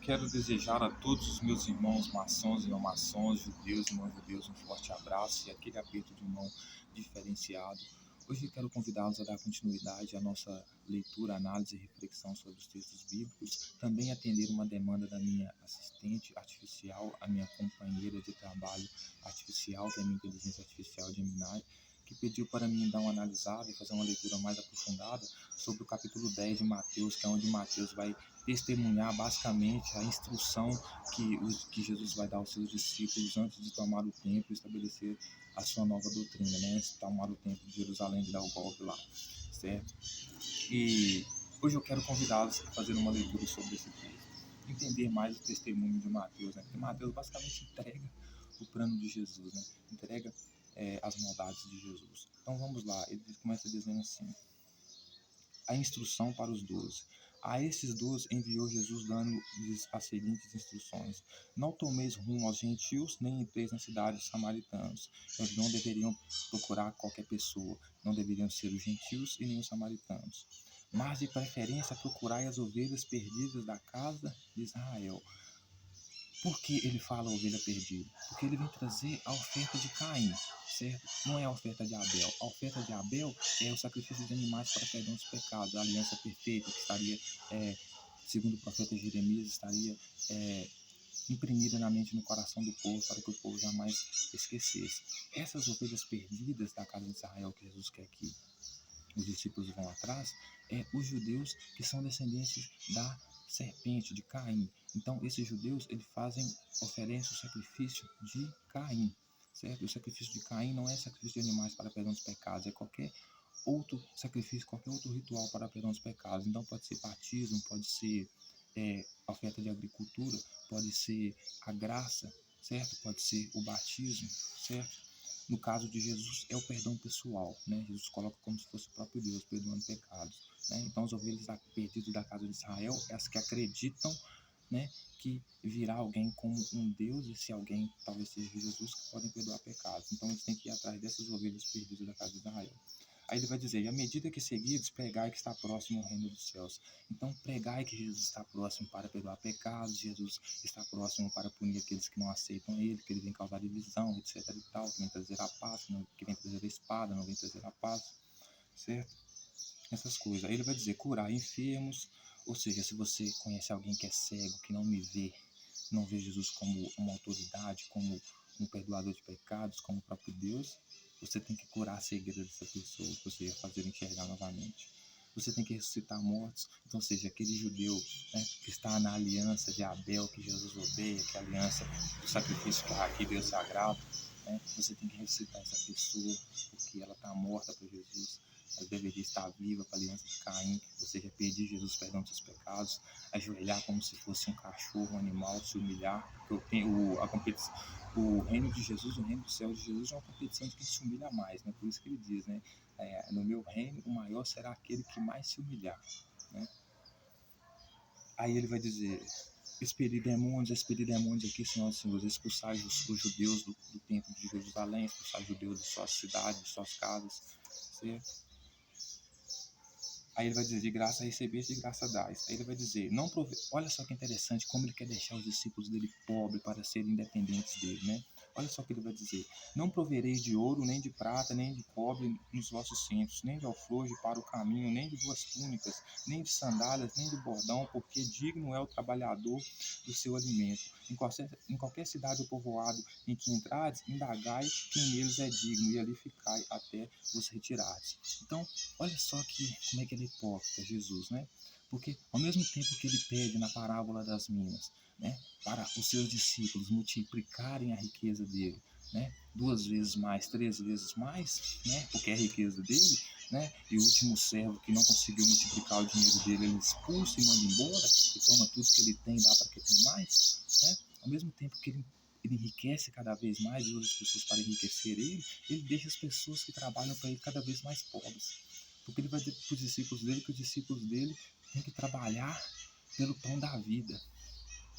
Quero desejar a todos os meus irmãos maçons e não maçons, judeus e não judeus, um forte abraço e aquele aperto de mão diferenciado. Hoje eu quero convidá-los a dar continuidade à nossa leitura, análise e reflexão sobre os textos bíblicos, também atender uma demanda da minha assistente artificial, a minha companheira de trabalho artificial, que é a minha inteligência artificial Gemini, que pediu para mim dar uma analisada e fazer uma leitura mais aprofundada sobre o capítulo 10 de Mateus, que é onde Mateus vai testemunhar basicamente a instrução que Jesus vai dar aos seus discípulos antes de tomar o templo e estabelecer a sua nova doutrina, né? Antes de tomar o templo de Jerusalém e dar o golpe lá, certo? E hoje eu quero convidá-los a fazer uma leitura sobre esse texto, entender mais o testemunho de Mateus, né? Porque Mateus basicamente entrega o plano de Jesus, né? Entrega as maldades de Jesus. Então vamos lá, ele começa dizendo assim: a instrução para os 12. A esses 12 enviou Jesus dando-lhes as seguintes instruções: não tomeis rumo aos gentios, nem entreis na cidade dos samaritanos. Eles não deveriam procurar qualquer pessoa, não deveriam ser os gentios e nem os samaritanos. Mas de preferência procurai as ovelhas perdidas da casa de Israel. Por que ele fala ovelha perdida? Porque ele vem trazer a oferta de Caim, certo? Não é a oferta de Abel. A oferta de Abel é o sacrifício de animais para perdão dos pecados, a aliança perfeita que estaria, segundo o profeta Jeremias, estaria imprimida na mente e no coração do povo para que o povo jamais esquecesse. Essas ovelhas perdidas da casa de Israel que Jesus quer que os discípulos vão atrás, os judeus que são descendentes da serpente, de Caim. Então, esses judeus, eles oferecem o sacrifício de Caim, certo? O sacrifício de Caim não é sacrifício de animais para perdão dos pecados, é qualquer outro sacrifício, qualquer outro ritual para perdão dos pecados. Então, pode ser batismo, pode ser oferta de agricultura, pode ser a graça, certo? Pode ser o batismo, certo? No caso de Jesus, é o perdão pessoal, né? Jesus coloca como se fosse o próprio Deus, perdoando pecados, né? Então, as ovelhas perdidas da casa de Israel, as que acreditam, né, que virá alguém como um Deus, e esse alguém talvez seja Jesus, que podem perdoar pecados. Então, eles têm que ir atrás dessas ovelhas perdidas da casa de Israel. Aí ele vai dizer: e à medida que seguides, pregai que está próximo ao reino dos céus. Então, pregai que Jesus está próximo para perdoar pecados, Jesus está próximo para punir aqueles que não aceitam ele, que ele vem causar divisão, etc. e tal, que vem trazer a paz, que vem trazer a espada, não vem trazer a paz, certo? Essas coisas. Aí ele vai dizer: curar enfermos, ou seja, se você conhece alguém que é cego, que não me vê, não vê Jesus como uma autoridade, como um perdoador de pecados, como o próprio Deus, você tem que curar a cegueira dessa pessoa, ou seja, fazer enxergar novamente. Você tem que ressuscitar mortos. Então, ou seja, aquele judeu, né, que está na aliança de Abel, que Jesus odeia, que é a aliança do sacrifício que Deus sagrado, né, você tem que ressuscitar essa pessoa, porque ela está morta para Jesus. Ela deveria estar viva para a aliança de Caim, ou seja, pedir Jesus perdão dos seus pecados, ajoelhar como se fosse um cachorro, um animal, se humilhar, porque o reino de Jesus, o reino do céu de Jesus é uma competição de quem se humilha mais, né? Por isso que ele diz, né? No meu reino, o maior será aquele que mais se humilhar, né? Aí ele vai dizer: expelir demônios aqui, senhoras e senhores, expulsar os judeus do templo de Jerusalém, expulsar os judeus de suas cidades, de suas casas, certo? Aí ele vai dizer: de graça recebeste, de graça dais. Aí ele vai dizer: não olha só que interessante como ele quer deixar os discípulos dele pobres para serem independentes dele, né? Olha só o que ele vai dizer: não provereis de ouro, nem de prata, nem de cobre nos vossos cintos, nem de alforje para o caminho, nem de 2 túnicas, nem de sandálias, nem de bordão, porque digno é o trabalhador do seu alimento. Em qualquer cidade ou povoado em que entrades, indagai quem neles é digno, e ali ficai até vos retirardes. Então, olha só como é que ele é hipócrita, Jesus, né? Porque ao mesmo tempo que ele pede na parábola das minas, né, para os seus discípulos multiplicarem a riqueza dele, né, 2 vezes mais, 3 vezes mais, né, porque é a riqueza dele, né, e o último servo que não conseguiu multiplicar o dinheiro dele, ele expulsa e manda embora, e toma tudo que ele tem e dá para quem tem mais, né? Ao mesmo tempo que ele enriquece cada vez mais e usa as pessoas para enriquecer ele deixa as pessoas que trabalham para ele cada vez mais pobres. Porque ele vai dizer para os discípulos dele que os discípulos dele têm que trabalhar pelo pão da vida,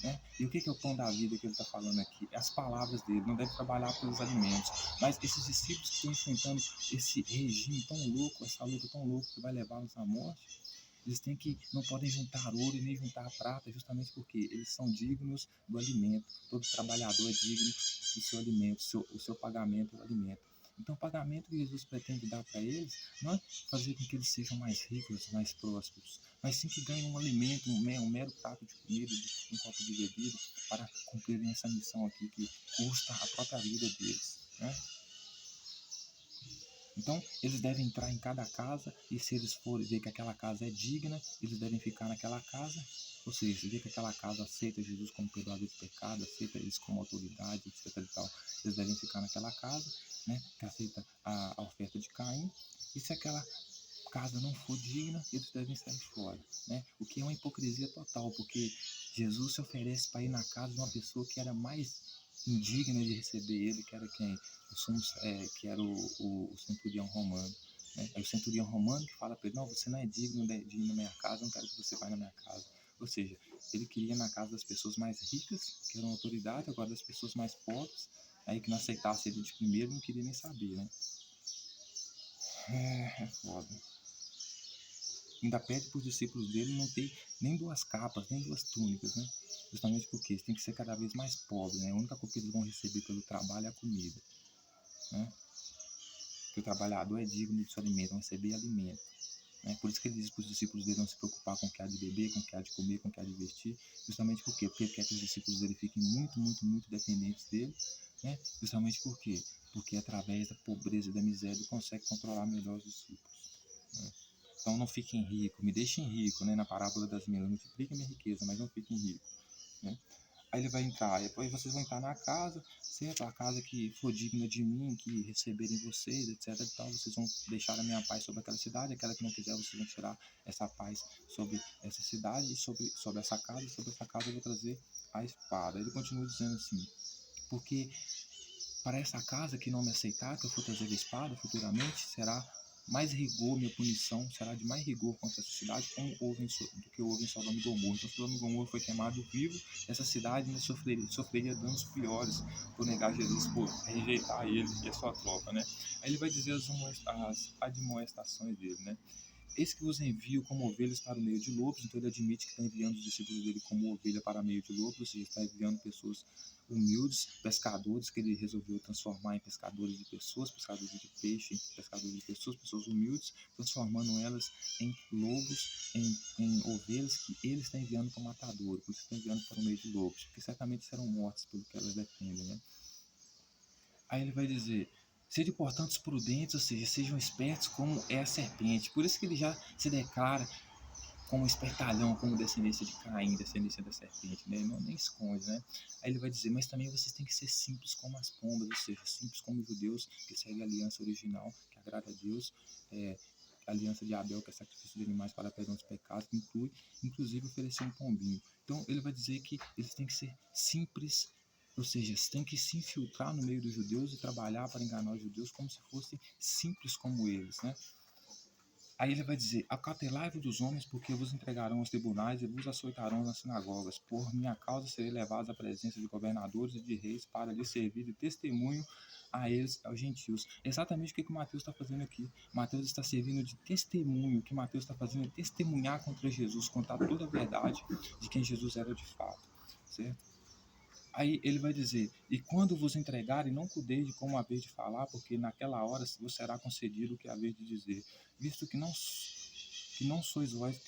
né? E o que é o pão da vida que ele está falando aqui? É as palavras dele, não deve trabalhar pelos alimentos. Mas esses discípulos que estão enfrentando esse regime tão louco, essa luta tão louca que vai levá-los à morte, Eles têm que, não podem juntar ouro e nem juntar prata, justamente porque eles são dignos do alimento. Todo trabalhador é digno do seu alimento, o seu pagamento é o alimento. Então, o pagamento que Jesus pretende dar para eles não é fazer com que eles sejam mais ricos, mais prósperos, mas sim que ganhem um alimento, um mero prato de comida, um copo de bebida, para cumprirem essa missão aqui que custa a própria vida deles, né? Então, eles devem entrar em cada casa e se eles forem ver que aquela casa é digna, eles devem ficar naquela casa. Ou seja, ver que aquela casa aceita Jesus como perdoador de pecado, aceita eles como autoridade, etc. E tal, eles devem ficar naquela casa, né, que aceita a oferta de Caim. E se aquela casa não for digna, eles devem sair fora, né? O que é uma hipocrisia total, porque Jesus se oferece para ir na casa de uma pessoa que era mais indigna de receber ele, que era quem? Que era o centurião romano. Né? É o centurião romano que fala para ele, não, você não é digno de ir na minha casa, não quero que você vá na minha casa. Ou seja, ele queria ir na casa das pessoas mais ricas, que eram autoridade, agora das pessoas mais pobres, aí que não aceitasse ele de primeiro, não queria nem saber, né? É foda. Ainda pede para os discípulos dele não ter nem duas capas, nem duas túnicas, né? Justamente porque eles têm que ser cada vez mais pobres, né? A única coisa que eles vão receber pelo trabalho é a comida, né? Que o trabalhador é digno de seu alimento, vão receber alimento. Né? Por isso que ele diz para os discípulos dele não se preocupar com o que há de beber, com o que há de comer, com o que há de vestir. Justamente por quê? Porque ele quer que os discípulos dele fiquem muito, muito, muito dependentes dele. Né? Justamente por quê? Porque através da pobreza e da miséria ele consegue controlar melhor os discípulos. Né? Então não fiquem ricos, me deixem rico, né? Na parábola das minas, multipliquem minha riqueza, mas não fiquem ricos. Né? Aí ele vai entrar, depois vocês vão entrar na casa, certo? A casa que for digna de mim, que receberem vocês, etc. E tal, vocês vão deixar a minha paz sobre aquela cidade, aquela que não quiser, vocês vão tirar essa paz sobre essa cidade, e sobre essa casa, e sobre essa casa eu vou trazer a espada. Ele continua dizendo assim, porque para essa casa que não me aceitar, que eu for trazer a espada futuramente, será mais rigor, minha punição será de mais rigor contra essa cidade, como houve do que houve em Sodoma e Gomorra. Então, Sodoma e Gomorra foi queimado vivo, essa cidade ainda sofreria danos piores por negar Jesus, por rejeitar ele e a sua tropa, né? Aí ele vai dizer as admoestações dele, né? Eis que vos envio como ovelhas para o meio de lobos. Então ele admite que está enviando os discípulos dele como ovelha para o meio de lobos, ou seja, está enviando pessoas humildes, pescadores que ele resolveu transformar em pescadores de pessoas, pescadores de peixe, pescadores de pessoas, pessoas humildes, transformando elas em lobos, em ovelhas que ele está enviando para o matadouro, por isso está enviando para o meio de lobos, porque certamente serão mortas pelo que elas defendem, né? Aí ele vai dizer, sede portanto prudentes, ou seja, sejam espertos como é a serpente. Por isso que ele já se declara como espertalhão, como descendência de Caim, descendência da serpente, né? Ele não nem esconde, né? Aí ele vai dizer, mas também vocês têm que ser simples como as pombas, ou seja, simples como os judeus que seguem a aliança original, que agrada a Deus, a aliança de Abel, que é sacrifício de animais para perdão dos pecados, que inclui, inclusive, oferecer um pombinho. Então, ele vai dizer que eles têm que ser simples, ou seja, eles têm que se infiltrar no meio dos judeus e trabalhar para enganar os judeus como se fossem simples como eles, né? Aí ele vai dizer, acautelai-vos dos homens, porque vos entregarão aos tribunais e vos açoitarão nas sinagogas. Por minha causa serei levados à presença de governadores e de reis para lhes servir de testemunho a eles, aos gentios. Exatamente o que o Mateus está fazendo aqui. Mateus está servindo de testemunho. O que Mateus está fazendo é testemunhar contra Jesus, contar toda a verdade de quem Jesus era de fato, certo? Aí ele vai dizer, e quando vos entregarem, não cuideis de como haver de falar, porque naquela hora vos será concedido o que haver de dizer, visto que não sois vós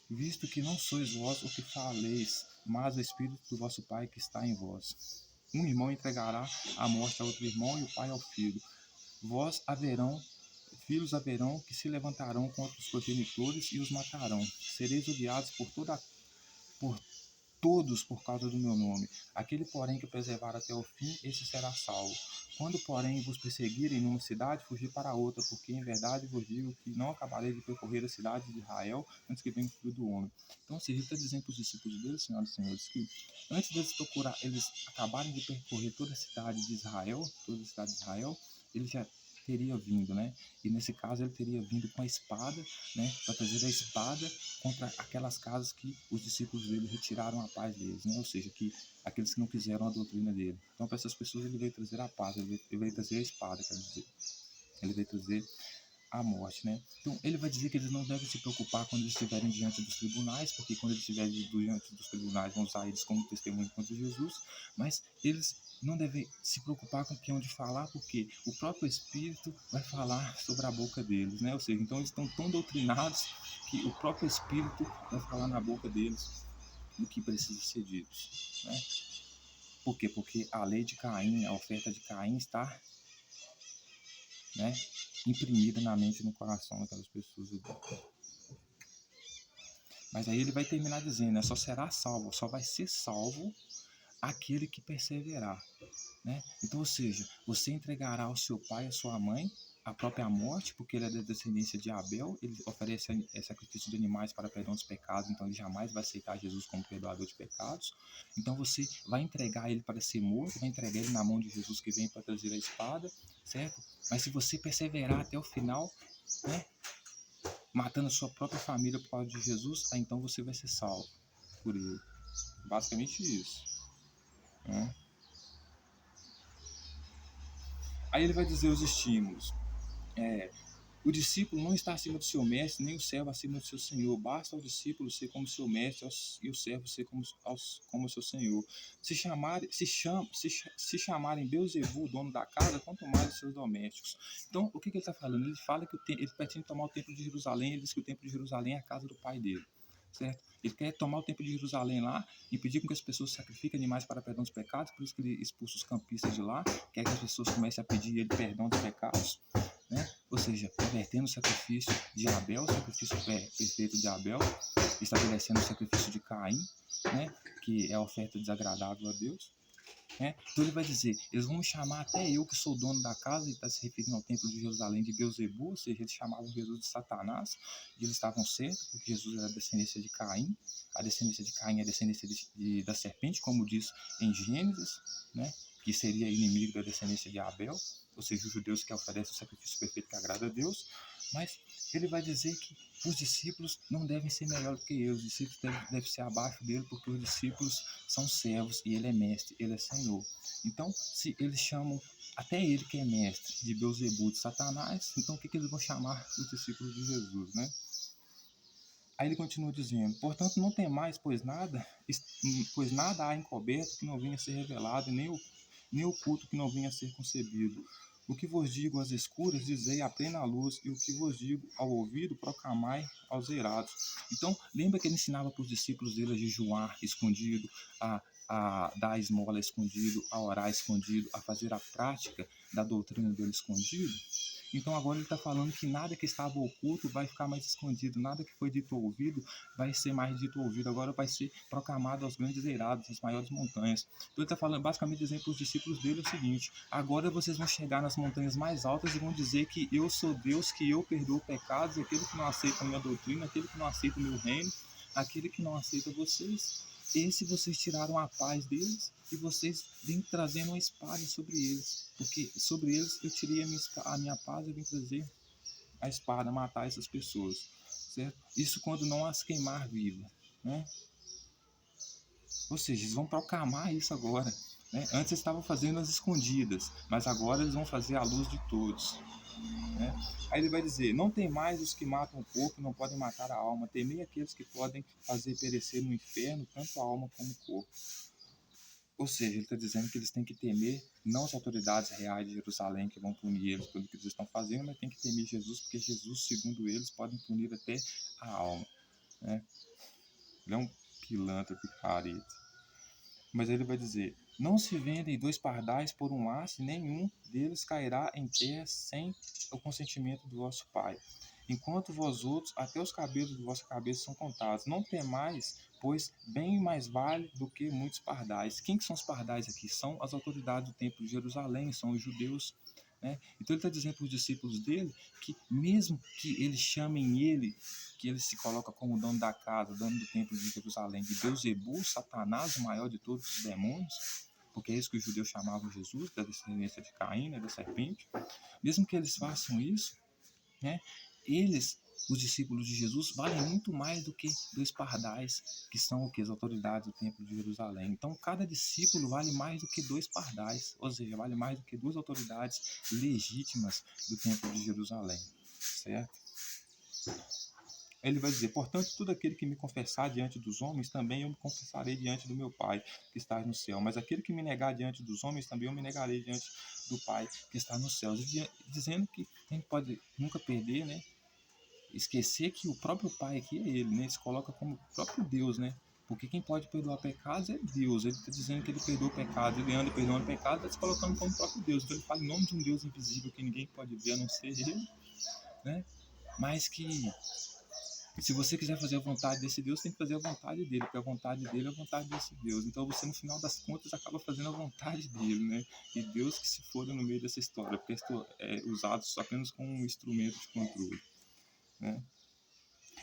visto que não sois vós o que faleis, mas o Espírito do vosso Pai que está em vós. Um irmão entregará a morte a outro irmão, e o pai ao filho. Filhos haverão que se levantarão contra os progenitores e os matarão. Sereis odiados por todos por causa do meu nome. Aquele, porém, que preservar até o fim, esse será salvo. Quando, porém, vos perseguirem numa cidade, fugi para outra, porque em verdade vos digo que não acabarei de percorrer a cidade de Israel antes que venha o Filho do Homem. Então, se ele está dizendo para os discípulos dele, senhoras e senhores, que antes eles acabarem de percorrer toda a cidade de Israel, ele já teria vindo, né? E nesse caso ele teria vindo com a espada, né? Para trazer a espada contra aquelas casas que os discípulos dele retiraram a paz deles, né? Ou seja, que aqueles que não quiseram a doutrina dele. Então, para essas pessoas ele veio trazer a paz, ele veio trazer a espada, quer dizer. Ele veio trazer a morte, né? Então, ele vai dizer que eles não devem se preocupar quando eles estiverem diante dos tribunais, porque quando eles estiverem diante dos tribunais vão usar eles como testemunho contra Jesus, mas eles não devem se preocupar com o que hão de falar, porque o próprio Espírito vai falar sobre a boca deles, né? Ou seja, então eles estão tão doutrinados que o próprio Espírito vai falar na boca deles o que precisa ser dito, né? Por quê? Porque a lei de Caim, a oferta de Caim está, né, imprimida na mente e no coração daquelas pessoas. Mas aí ele vai terminar dizendo, né, só será salvo, só vai ser salvo aquele que perseverar, né? Então, ou seja, você entregará ao seu pai e à sua mãe a própria morte, porque ele é da descendência de Abel, ele oferece sacrifício de animais para perdão dos pecados, então ele jamais vai aceitar Jesus como perdoador de pecados. Então você vai entregar ele para ser morto, vai entregar ele na mão de Jesus que vem para trazer a espada, certo? Mas se você perseverar até o final, né, matando a sua própria família por causa de Jesus, aí então você vai ser salvo por ele. Basicamente isso, né? Aí ele vai dizer os estímulos. O discípulo não está acima do seu mestre, nem o servo acima do seu senhor. Basta ao discípulo ser como seu mestre e o servo ser como seu senhor. Se chamarem Beelzebul, dono da casa, quanto mais os seus domésticos. Então, o que ele está falando? Ele fala que ele pretende tomar o templo de Jerusalém. Ele diz que o templo de Jerusalém é a casa do pai dele, certo? Ele quer tomar o templo de Jerusalém lá, impedir que as pessoas sacrifiquem animais para perdão dos pecados, por isso que ele expulsa os campistas de lá, quer que as pessoas comecem a pedir ele perdão dos pecados, né? Ou seja, convertendo o sacrifício de Abel, o sacrifício perfeito de Abel, estabelecendo o sacrifício de Caim, né? Que é a oferta desagradável a Deus, né? Então ele vai dizer, eles vão me chamar até eu que sou dono da casa, e está se referindo ao templo de Jerusalém de Beelzebul, ou seja, eles chamavam Jesus de Satanás, e eles estavam certos, porque Jesus era a descendência de Caim, a descendência de Caim é a descendência da serpente, como diz em Gênesis, né? Que seria inimigo da descendência de Abel, ou seja, os judeus que oferecem o sacrifício perfeito que agrada a Deus, mas ele vai dizer que os discípulos não devem ser melhor do que eu, os discípulos devem ser abaixo dele, porque os discípulos são servos e ele é mestre, ele é senhor. Então, se eles chamam até ele que é mestre de Beelzebul, de Satanás, então o que eles vão chamar os discípulos de Jesus, né? Aí ele continua dizendo, portanto não temais, pois nada há encoberto que não venha a ser revelado, nem oculto que não venha a ser concebido. O que vos digo às escuras, dizei à plena luz, e o que vos digo ao ouvido, proclamai aos eirados. Então, lembra que ele ensinava para os discípulos dele a jejuar escondido, a dar esmola escondido, a orar escondido, a fazer a prática da doutrina dele escondido? Então agora ele está falando que nada que estava oculto vai ficar mais escondido, nada que foi dito ou ouvido vai ser mais dito ou ouvido, agora vai ser proclamado aos grandes eirados, às maiores montanhas. Então ele está falando, basicamente dizendo para os discípulos dele o seguinte, agora vocês vão chegar nas montanhas mais altas e vão dizer que eu sou Deus, que eu perdoo pecados, aquele que não aceita a minha doutrina, aquele que não aceita o meu reino, aquele que não aceita vocês, esse vocês tiraram a paz deles e vocês vêm trazendo uma espada sobre eles, porque sobre eles eu tirei a minha paz e vim trazer a espada, matar essas pessoas, certo? Isso quando não as queimar vivas, né? Ou seja, eles vão proclamar isso agora, né? Antes eles estavam fazendo as escondidas, mas agora eles vão fazer à luz de todos, né? Aí ele vai dizer, não tem mais os que matam o corpo, não podem matar a alma, temei aqueles que podem fazer perecer no inferno tanto a alma como o corpo. Ou seja, ele está dizendo que eles têm que temer não as autoridades reais de Jerusalém que vão punir eles pelo que eles estão fazendo, mas tem que temer Jesus, porque Jesus, segundo eles, podem punir até a alma, né? Ele é um pilantra, picareta. Mas ele vai dizer, não se vendem dois pardais por um laço, e nenhum deles cairá em terra sem o consentimento do vosso Pai. Enquanto vós outros, até os cabelos de vossa cabeça são contados. Não temais, pois bem mais vale do que muitos pardais. Quem que são os pardais aqui? São as autoridades do templo de Jerusalém, são os judeus, né? Então ele está dizendo para os discípulos dele que mesmo que eles chamem ele, que ele se coloca como dono da casa, dono do templo de Jerusalém, de Beelzebul, Satanás, o maior de todos os demônios, porque é isso que os judeus chamavam Jesus, da descendência de Caim, né, da serpente, mesmo que eles façam isso, né, eles, os discípulos de Jesus, valem muito mais do que dois pardais, que são o que? As autoridades do templo de Jerusalém. Então, cada discípulo vale mais do que dois pardais, ou seja, vale mais do que duas autoridades legítimas do templo de Jerusalém. certo? Ele vai dizer, portanto, tudo aquele que me confessar diante dos homens, também eu me confessarei diante do meu Pai, que está no céu. Mas aquele que me negar diante dos homens, também eu me negarei diante do Pai, que está nos céus. Dizendo que a gente pode nunca perder, né? Esquecer que o próprio Pai aqui é ele, né? Ele se coloca como o próprio Deus, né? Porque quem pode perdoar pecados é Deus. Ele está dizendo que ele perdoa pecados, ele anda perdoando pecados, está se colocando como o próprio Deus. Então ele fala em nome de um Deus invisível que ninguém pode ver a não ser ele, né? Mas que se você quiser fazer a vontade desse Deus, tem que fazer a vontade dele, porque a vontade dele é a vontade desse Deus. Então você, no final das contas, acaba fazendo a vontade dele, né? E Deus que se foda no meio dessa história, porque é usado apenas como um instrumento de controle, né?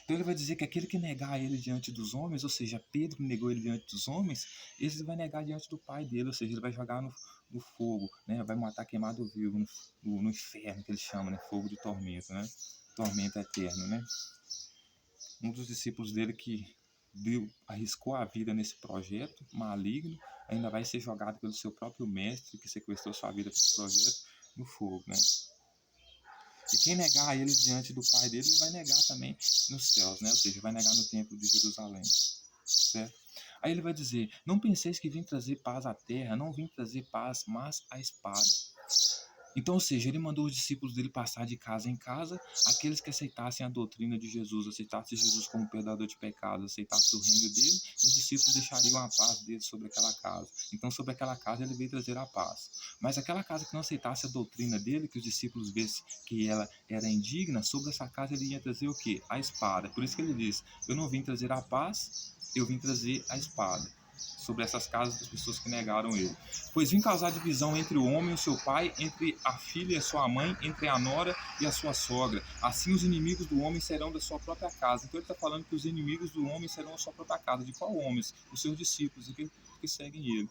Então ele vai dizer que aquele que negar ele diante dos homens, ou seja, Pedro negou ele diante dos homens, ele vai negar diante do Pai dele, ou seja, ele vai jogar no fogo, né? Vai matar queimado vivo, no inferno, que ele chama, né? Fogo de tormento, né? Tormento eterno, né? Um dos discípulos dele que arriscou a vida nesse projeto maligno, ainda vai ser jogado pelo seu próprio mestre, que sequestrou sua vida para esse projeto, no fogo, né? E quem negar ele diante do Pai dele, ele vai negar também nos céus, né? Ou seja, vai negar no templo de Jerusalém, certo? Aí ele vai dizer, não penseis que vim trazer paz à terra, não vim trazer paz, mas a espada. Então, ou seja, ele mandou os discípulos dele passar de casa em casa, aqueles que aceitassem a doutrina de Jesus, aceitassem Jesus como perdoador de pecados, aceitassem o reino dele, os discípulos deixariam a paz dele sobre aquela casa. Então, sobre aquela casa ele veio trazer a paz. Mas aquela casa que não aceitasse a doutrina dele, que os discípulos vissem que ela era indigna, sobre essa casa ele ia trazer o quê? A espada. Por isso que ele diz, eu não vim trazer a paz, eu vim trazer a espada sobre essas casas das pessoas que negaram ele. Pois vim causar divisão entre o homem e o seu pai, entre a filha e a sua mãe, entre a nora e a sua sogra. Assim os inimigos do homem serão da sua própria casa. Então ele está falando que os inimigos do homem serão da sua própria casa. De qual homens? Os seus discípulos, que seguem ele.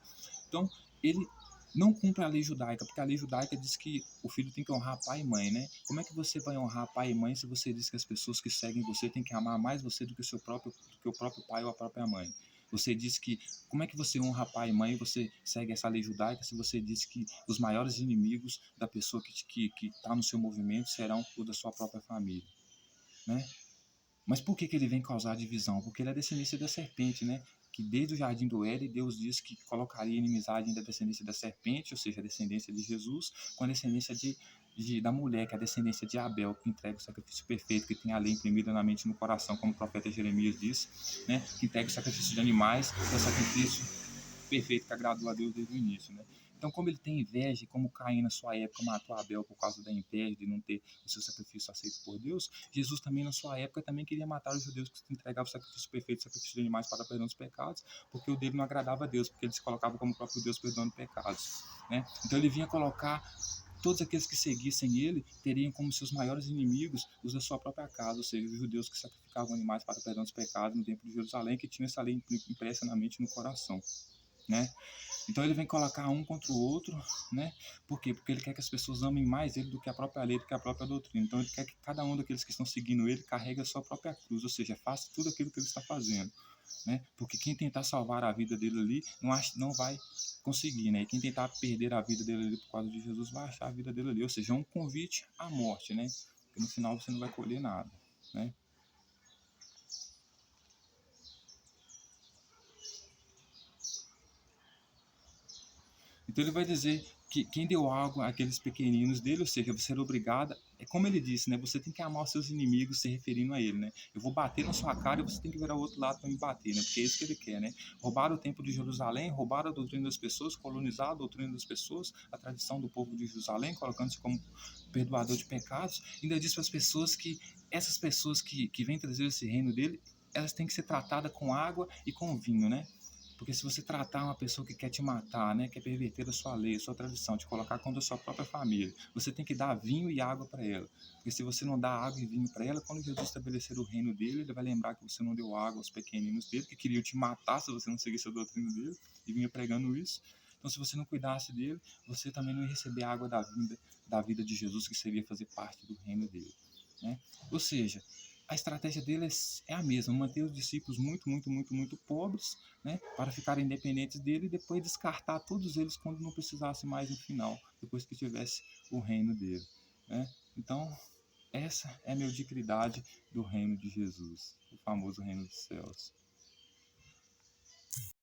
Então ele não cumpre a lei judaica, porque a lei judaica diz que o filho tem que honrar pai e mãe, né? Como é que você vai honrar pai e mãe se você diz que as pessoas que seguem você têm que amar mais você do que o próprio pai ou a própria mãe? Você diz que, como é que você honra pai e mãe e você segue essa lei judaica se você diz que os maiores inimigos da pessoa que está no seu movimento serão o da sua própria família, né? Mas por que ele vem causar divisão? Porque ele é descendência da serpente, né? Que desde o jardim do Éden, Deus disse que colocaria inimizade da descendência da serpente, ou seja, a descendência de Jesus, com a descendência da mulher, que é a descendência de Abel, que entrega o sacrifício perfeito, que tem a lei imprimida na mente e no coração, como o profeta Jeremias diz, né? Que entrega o sacrifício de animais, que é o sacrifício perfeito que agradou a Deus desde o início, né? Então, como ele tem inveja, e como Caim na sua época matou Abel por causa da inveja de não ter o seu sacrifício aceito por Deus, Jesus também na sua época também queria matar os judeus que entregavam o sacrifício perfeito, o sacrifício de animais para perdão dos pecados, porque o dele não agradava a Deus, porque ele se colocava como o próprio Deus perdoando pecados, né? Então ele vinha colocar todos aqueles que seguissem ele teriam como seus maiores inimigos os da sua própria casa, ou seja, os judeus que sacrificavam animais para o perdão dos pecados no templo de Jerusalém, que tinham essa lei impressa na mente e no coração, né? Então ele vem colocar um contra o outro, né? Por quê? Porque ele quer que as pessoas amem mais ele do que a própria lei, do que a própria doutrina. Então ele quer que cada um daqueles que estão seguindo ele carregue a sua própria cruz, ou seja, faça tudo aquilo que ele está fazendo, né? Porque quem tentar salvar a vida dele ali não vai conseguir, né? E quem tentar perder a vida dele ali por causa de Jesus vai achar a vida dele ali, ou seja, é um convite à morte, né? Porque no final você não vai colher nada, né? Então ele vai dizer que quem deu algo àqueles pequeninos dele, ou seja, você era obrigada, é como ele disse, né? Você tem que amar os seus inimigos se referindo a ele, né? Eu vou bater na sua cara e você tem que virar o outro lado para me bater, né? Porque é isso que ele quer, né? Roubar o templo de Jerusalém, roubar a doutrina das pessoas, colonizar a doutrina das pessoas, a tradição do povo de Jerusalém, colocando-se como perdoador de pecados. Ainda diz para as pessoas que essas pessoas que vêm trazer esse reino dele, elas têm que ser tratadas com água e com vinho, né? Porque se você tratar uma pessoa que quer te matar, né, quer perverter a sua lei, a sua tradição, te colocar contra a sua própria família, você tem que dar vinho e água para ela. Porque se você não dá água e vinho para ela, quando Jesus estabelecer o reino dele, ele vai lembrar que você não deu água aos pequeninos dele, que queriam te matar se você não seguisse a doutrina dele, e vinha pregando isso. Então, se você não cuidasse dele, você também não ia receber a água da vida de Jesus, que seria fazer parte do reino dele, né? Ou seja, a estratégia dele é a mesma, manter os discípulos muito pobres, né, para ficarem independentes dele e depois descartar todos eles quando não precisasse mais no final, depois que tivesse o reino dele, né? Então, Essa é a mediocridade do reino de Jesus, o famoso reino dos céus.